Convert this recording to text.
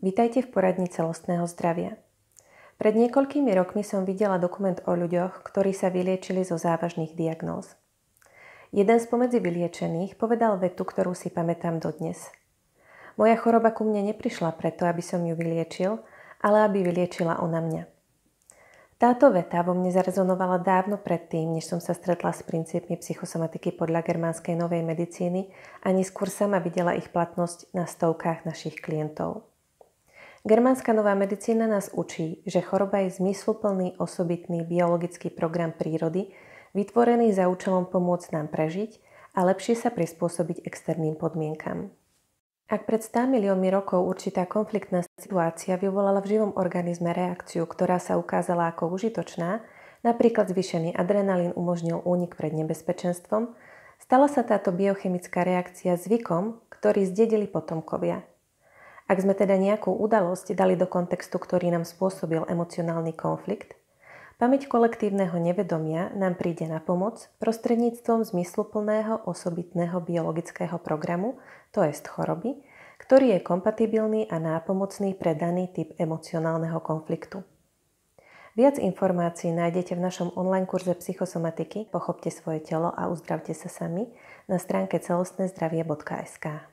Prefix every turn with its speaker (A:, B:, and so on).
A: Vítajte v poradni celostného zdravia. Pred niekoľkými rokmi som videla dokument o ľuďoch, ktorí sa vyliečili zo závažných diagnóz. Jeden spomedzi vyliečených povedal vetu, ktorú si pamätám dodnes. Moja choroba ku mne neprišla preto, aby som ju vyliečil, ale aby vyliečila ona mňa. Táto veta vo mne zarezonovala dávno predtým, než som sa stretla s princípmi psychosomatiky podľa germánskej novej medicíny a neskôr sama videla ich platnosť na stovkách našich klientov. Germánska nová medicína nás učí, že choroba je zmysluplný osobitný biologický program prírody, vytvorený za účelom pomôcť nám prežiť a lepšie sa prispôsobiť externým podmienkam. Ak pred 100 miliónmi rokov určitá konfliktná situácia vyvolala v živom organizme reakciu, ktorá sa ukázala ako užitočná, napríklad zvýšený adrenalín umožnil únik pred nebezpečenstvom, stala sa táto biochemická reakcia zvykom, ktorý zdedili potomkovia. Ak sme teda nejakú udalosť dali do kontextu, ktorý nám spôsobil emocionálny konflikt, pamäť kolektívneho nevedomia nám príde na pomoc prostredníctvom zmysluplného osobitného biologického programu, to jest choroby, ktorý je kompatibilný a nápomocný pre daný typ emocionálneho konfliktu. Viac informácií nájdete v našom online kurze psychosomatiky Pochopte svoje telo a uzdravte sa sami na stránke celostnezdravie.sk.